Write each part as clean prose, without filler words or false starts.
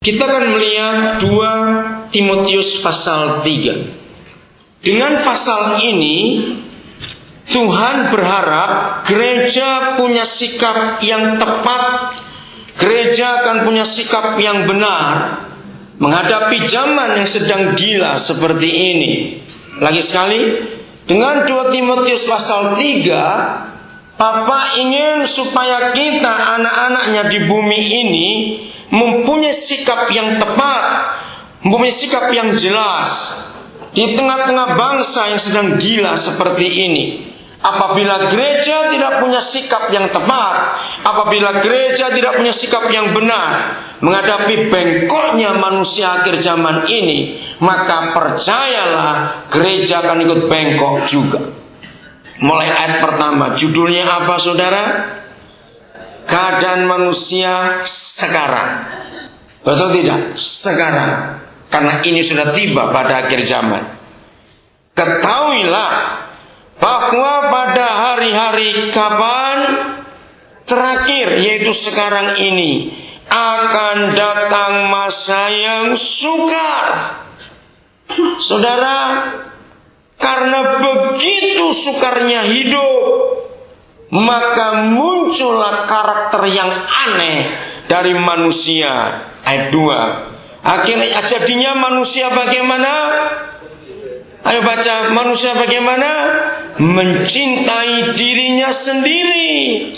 Kita akan melihat 2 Timotius pasal 3. Dengan pasal ini Tuhan berharap gereja punya sikap yang tepat. Gereja akan punya sikap yang benar menghadapi zaman yang sedang gila seperti ini. Lagi sekali, dengan 2 Timotius pasal 3, Papa ingin supaya kita anak-anaknya di bumi ini mempunyai sikap yang tepat, mempunyai sikap yang jelas di tengah-tengah bangsa yang sedang gila seperti ini. Apabila gereja tidak punya sikap yang tepat, apabila gereja tidak punya sikap yang benar menghadapi bengkoknya manusia akhir zaman ini, maka percayalah gereja akan ikut bengkok juga. Mulai ayat pertama, judulnya apa saudara? Keadaan manusia sekarang. Betul tidak? Sekarang. Karena ini sudah tiba pada akhir zaman. Ketahuilah bahwa pada hari-hari kapan terakhir, yaitu sekarang ini, akan datang masa yang sukar. Saudara, karena begitu sukarnya hidup, maka muncullah karakter yang aneh dari manusia. Ayat 2. Akhirnya jadinya manusia bagaimana? Ayo baca, manusia bagaimana? Mencintai dirinya sendiri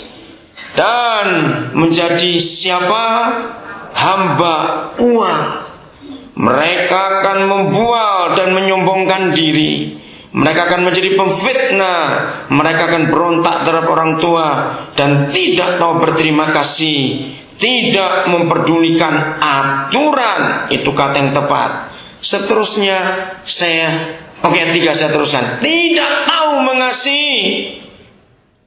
dan menjadi siapa? Hamba uang. Mereka akan membual dan menyombongkan diri. Mereka akan menjadi pemfitnah. Mereka akan berontak terhadap orang tua dan tidak tahu berterima kasih, tidak memperdulikan aturan. Itu kata yang tepat. Seterusnya ayat 3 saya teruskan. Tidak tahu mengasihi,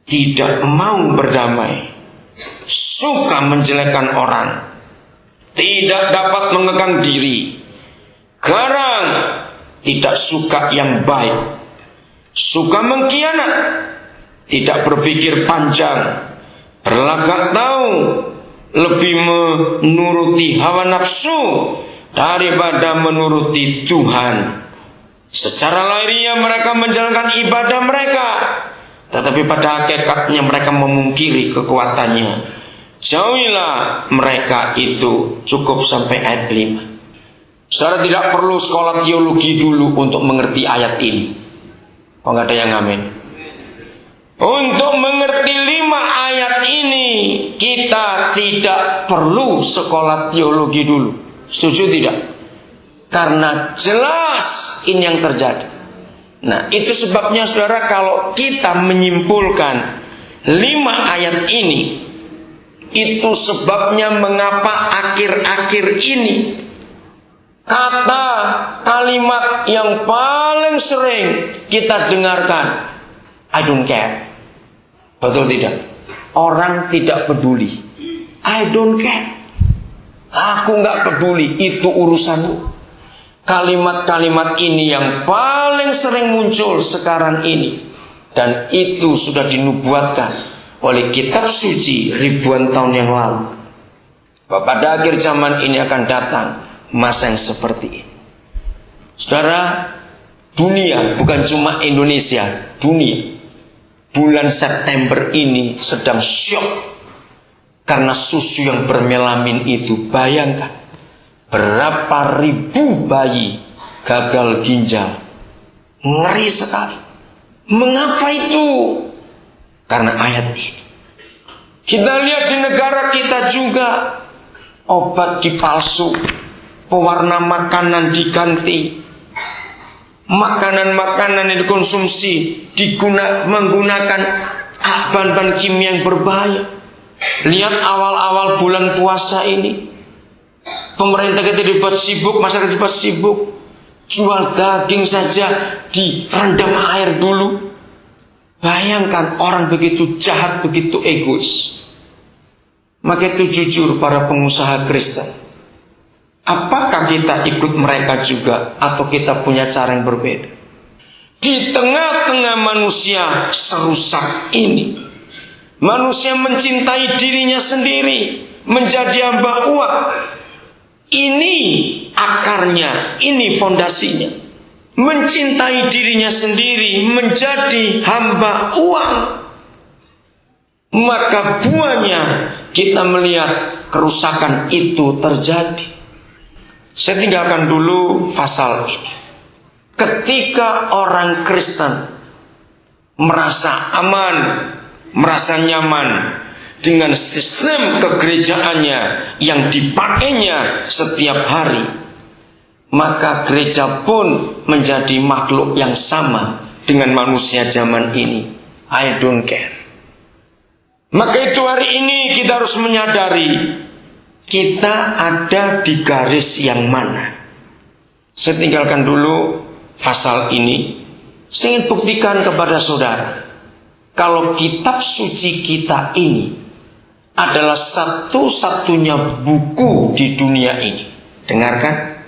tidak mau berdamai, suka menjelekkan orang, tidak dapat mengekang diri, garang, tidak suka yang baik, suka mengkhianat, tidak berpikir panjang, berlagak tahu, lebih menuruti hawa nafsu daripada menuruti Tuhan. Secara lahiriah mereka menjalankan ibadah mereka, tetapi pada hakikatnya mereka memungkiri kekuatannya. Jauhilah mereka itu. Cukup sampai ayat 5. Saudara tidak perlu sekolah teologi dulu untuk mengerti ayat ini. Oh, nggak ada yang amin. Untuk mengerti 5 ayat ini, kita tidak perlu sekolah teologi dulu. Setuju tidak? Karena jelas ini yang terjadi. Nah, itu sebabnya saudara, kalau kita menyimpulkan 5 ayat ini, itu sebabnya mengapa akhir-akhir ini kata kalimat yang paling sering kita dengarkan, I don't care. Betul tidak? Orang tidak peduli. I don't care. Aku gak peduli, itu urusanmu. Kalimat-kalimat ini yang paling sering muncul sekarang ini, dan itu sudah dinubuatkan oleh kitab suci ribuan tahun yang lalu, bahwa pada akhir zaman ini akan datang masa yang seperti ini. Saudara, dunia, bukan cuma Indonesia, dunia bulan September ini sedang syok karena susu yang bermelamin itu. Bayangkan berapa ribu bayi gagal ginjal. Ngeri sekali. Mengapa itu? Karena ayat ini. Kita lihat di negara kita juga, obat dipalsu, pewarna makanan diganti, makanan-makanan yang dikonsumsi menggunakan bahan-bahan kimia yang berbahaya. Lihat awal-awal bulan puasa ini, pemerintah kita dibuat sibuk, masyarakat dibuat sibuk, jual daging saja direndam air dulu. Bayangkan orang begitu jahat, begitu egois. Maka itu jujur para pengusaha Kristen, apakah kita ikut mereka juga atau kita punya cara yang berbeda? Di tengah-tengah manusia serusak ini, manusia mencintai dirinya sendiri, menjadi hamba uang. Ini akarnya, ini fondasinya. Mencintai dirinya sendiri, menjadi hamba uang. Maka buahnya kita melihat kerusakan itu terjadi. Saya tinggalkan dulu pasal ini. Ketika orang Kristen merasa aman, merasa nyaman dengan sistem kegerejaannya yang dipakainya setiap hari, maka gereja pun menjadi makhluk yang sama dengan manusia zaman ini. I don't care. Maka itu hari ini kita harus menyadari kita ada di garis yang mana. Saya tinggalkan dulu pasal ini. Saya ingin buktikan kepada saudara, kalau kitab suci kita ini adalah satu-satunya buku di dunia ini. Dengarkan,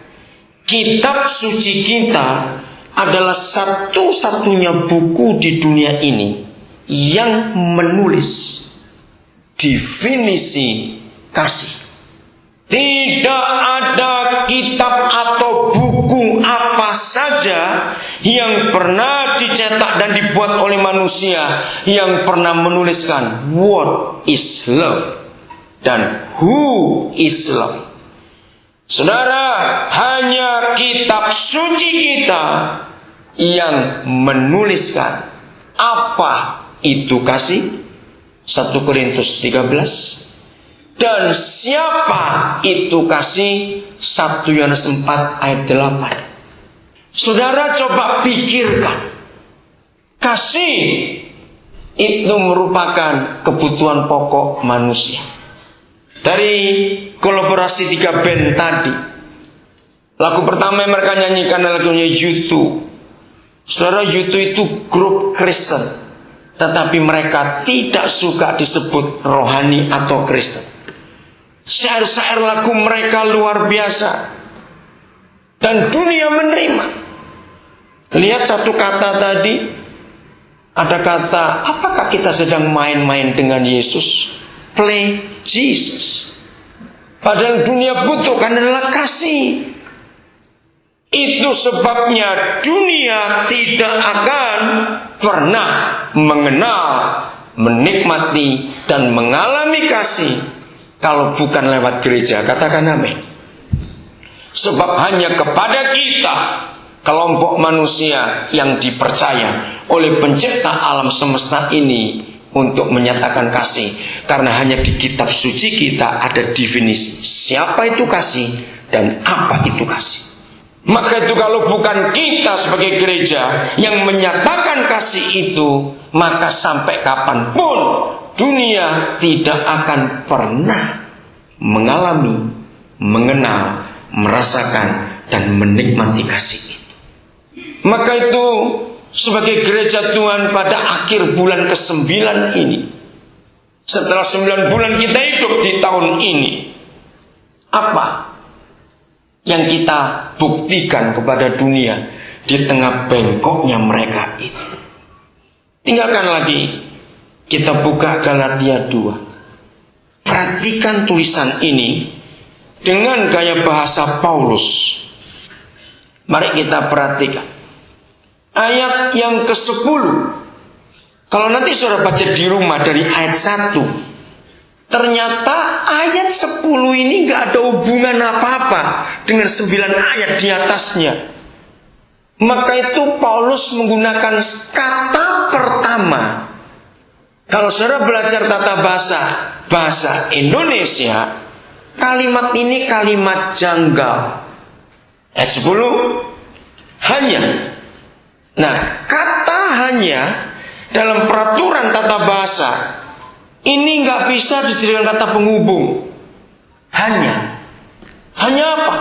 kitab suci kita adalah satu-satunya buku di dunia ini yang menulis definisi kasih. Tidak ada kitab atau buku apa saja yang pernah dicetak dan dibuat oleh manusia yang pernah menuliskan what is love dan who is love. Saudara, hanya kitab suci kita yang menuliskan apa itu kasih. 1 Korintus 13. Dan siapa itu kasih? 1 Yohanes 4 ayat 8. Saudara coba pikirkan, kasih itu merupakan kebutuhan pokok manusia. Dari kolaborasi 3 band tadi, lagu pertama yang mereka nyanyikan adalah lagunya U2. Saudara, U2 itu grup Kristen, tetapi mereka tidak suka disebut rohani atau Kristen. Syair-syair lagu mereka luar biasa, dan dunia menerima. Lihat satu kata tadi, ada kata, apakah kita sedang main-main dengan Yesus? Play Jesus. Padahal dunia butuhkan adalah kasih. Itu sebabnya dunia tidak akan pernah mengenal, menikmati, dan mengalami kasih kalau bukan lewat gereja. Katakan amin. Sebab hanya kepada kita, kelompok manusia yang dipercaya oleh pencipta alam semesta ini untuk menyatakan kasih. Karena hanya di kitab suci kita ada definisi siapa itu kasih dan apa itu kasih. Maka itu kalau bukan kita sebagai gereja yang menyatakan kasih itu, maka sampai kapanpun dunia tidak akan pernah mengalami, mengenal, merasakan, dan menikmati kasih itu. Maka itu sebagai gereja Tuhan pada akhir bulan ke-9 ini, setelah 9 bulan kita hidup di tahun ini, apa yang kita buktikan kepada dunia di tengah bengkoknya mereka itu? Tinggalkan lagi, kita buka Galatia 2. Perhatikan tulisan ini dengan gaya bahasa Paulus. Mari kita perhatikan ayat yang ke-10. Kalau nanti saudara baca di rumah dari ayat 1, ternyata ayat 10 ini gak ada hubungan apa-apa dengan 9 ayat di atasnya. Maka itu Paulus menggunakan kata pertama. Kalau saudara belajar tata bahasa Indonesia, kalimat ini kalimat janggal. Ayat 10, hanya. Nah, kata hanya dalam peraturan tata bahasa ini nggak bisa dijadikan kata penghubung. Hanya apa?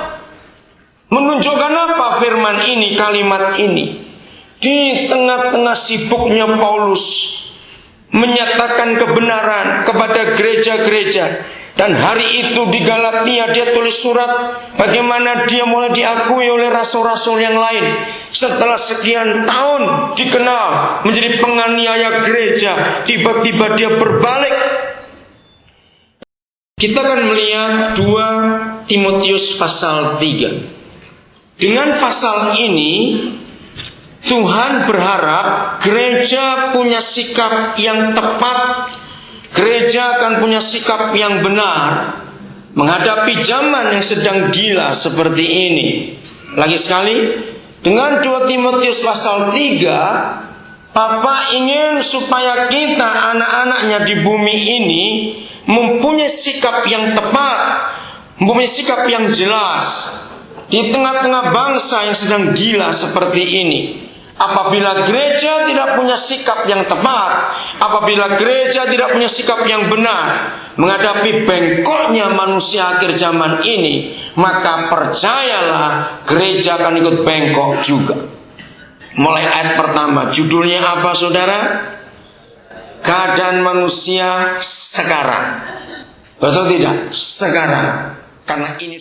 Menunjukkan apa firman ini, kalimat ini? Di tengah-tengah sibuknya Paulus menyatakan kebenaran kepada gereja-gereja. Dan hari itu di Galatia dia tulis surat bagaimana dia mulai diakui oleh rasul-rasul yang lain. Setelah sekian tahun dikenal menjadi penganiaya gereja, tiba-tiba dia berbalik. Kita akan melihat 2 Timotius pasal 3. Dengan pasal ini Tuhan berharap gereja punya sikap yang tepat. Gereja akan punya sikap yang benar menghadapi zaman yang sedang gila seperti ini. Lagi sekali, dengan 2 Timotius pasal 3, Papa ingin supaya kita anak-anaknya di bumi ini mempunyai sikap yang tepat, mempunyai sikap yang jelas di tengah-tengah bangsa yang sedang gila seperti ini. Apabila gereja tidak punya sikap yang tepat, apabila gereja tidak punya sikap yang benar menghadapi bengkoknya manusia akhir zaman ini, maka percayalah gereja akan ikut bengkok juga. Mulai ayat pertama, judulnya apa saudara? Keadaan manusia sekarang. Betul tidak? Sekarang. Karena ini